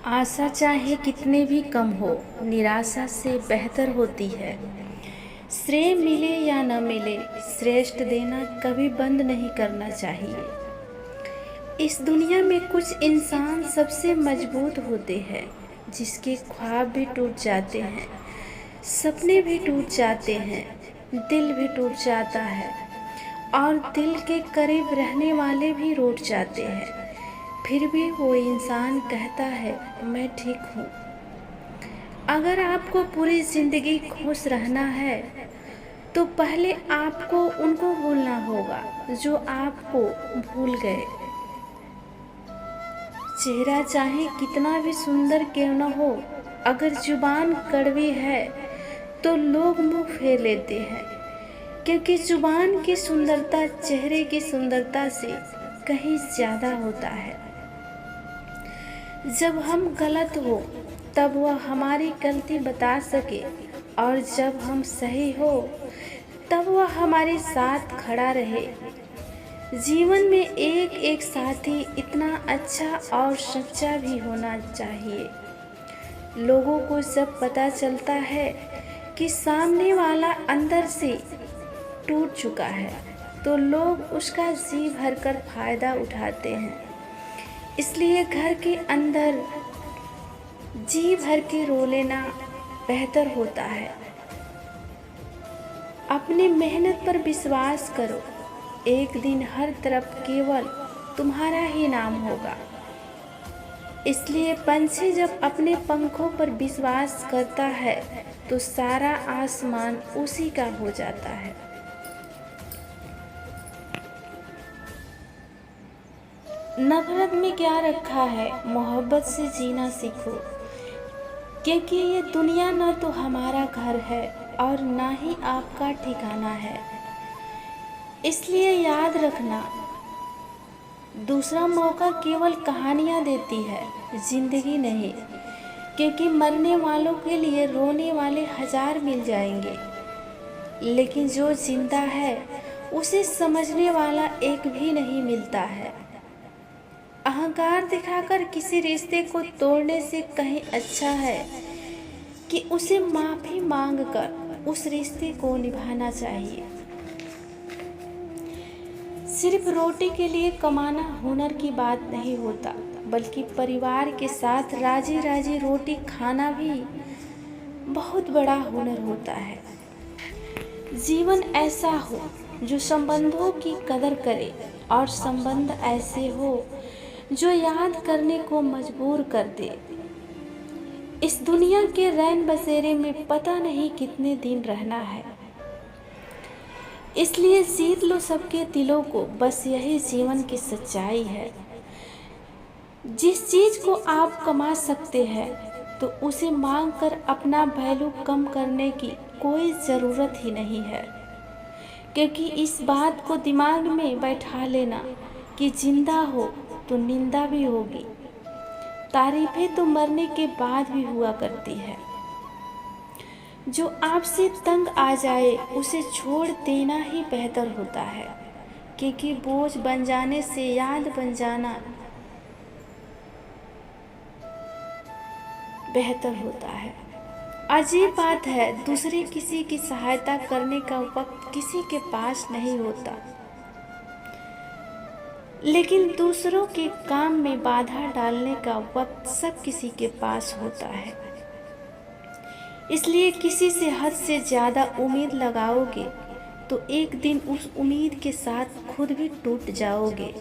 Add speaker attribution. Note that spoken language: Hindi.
Speaker 1: आशा चाहे कितने भी कम हो, निराशा से बेहतर होती है। श्रेय मिले या न मिले, श्रेष्ठ देना कभी बंद नहीं करना चाहिए। इस दुनिया में कुछ इंसान सबसे मजबूत होते हैं, जिसके ख्वाब भी टूट जाते हैं, सपने भी टूट जाते हैं, दिल भी टूट जाता है और दिल के करीब रहने वाले भी रूठ जाते हैं। फिर भी वो इंसान कहता है मैं ठीक हूँ। अगर आपको पूरी ज़िंदगी खुश रहना है तो पहले आपको उनको भूलना होगा जो आपको भूल गए। चेहरा चाहे कितना भी सुंदर क्यों न हो, अगर जुबान कड़वी है तो लोग मुंह फेर लेते हैं, क्योंकि जुबान की सुंदरता चेहरे की सुंदरता से कहीं ज़्यादा होता है। जब हम गलत हो तब वह हमारी गलती बता सके, और जब हम सही हो तब वह हमारे साथ खड़ा रहे। जीवन में एक एक साथी इतना अच्छा और सच्चा भी होना चाहिए। लोगों को जब पता चलता है कि सामने वाला अंदर से टूट चुका है तो लोग उसका जी भरकर फायदा उठाते हैं। इसलिए घर के अंदर जी भर के रो लेना बेहतर होता है। अपनी मेहनत पर विश्वास करो, एक दिन हर तरफ केवल तुम्हारा ही नाम होगा। इसलिए पंछी जब अपने पंखों पर विश्वास करता है तो सारा आसमान उसी का हो जाता है। नफरत में क्या रखा है, मोहब्बत से जीना सीखो, क्योंकि ये दुनिया न तो हमारा घर है और ना ही आपका ठिकाना है। इसलिए याद रखना, दूसरा मौका केवल कहानियाँ देती है, जिंदगी नहीं, क्योंकि मरने वालों के लिए रोने वाले 1000 मिल जाएंगे, लेकिन जो जिंदा है उसे समझने वाला एक भी नहीं मिलता है। अहंकार दिखाकर किसी रिश्ते को तोड़ने से कहीं अच्छा है कि उसे माफ़ी मांगकर उस रिश्ते को निभाना चाहिए। सिर्फ रोटी के लिए कमाना हुनर की बात नहीं होता, बल्कि परिवार के साथ राजी राजी रोटी खाना भी बहुत बड़ा हुनर होता है। जीवन ऐसा हो जो संबंधों की कदर करे, और संबंध ऐसे हो जो याद करने को मजबूर कर दे। इस दुनिया के रैन बसेरे में पता नहीं कितने दिन रहना है, इसलिए जीत लो सबके दिलों को, बस यही जीवन की सच्चाई है। जिस चीज़ को आप कमा सकते हैं तो उसे मांग कर अपना वैल्यू कम करने की कोई ज़रूरत ही नहीं है, क्योंकि इस बात को दिमाग में बैठा लेना कि जिंदा हो तो निंदा भी होगी, तारीफें तो मरने के बाद भी हुआ करती है। जो आपसे तंग आ जाए उसे छोड़ देना ही बेहतर होता है, क्योंकि बोझ बन जाने से याद बन जाना बेहतर होता है। अजीब बात है, दूसरे किसी की सहायता करने का वक्त किसी के पास नहीं होता, लेकिन दूसरों के काम में बाधा डालने का वक्त सब किसी के पास होता है। इसलिए किसी से हद से ज़्यादा उम्मीद लगाओगे तो एक दिन उस उम्मीद के साथ खुद भी टूट जाओगे।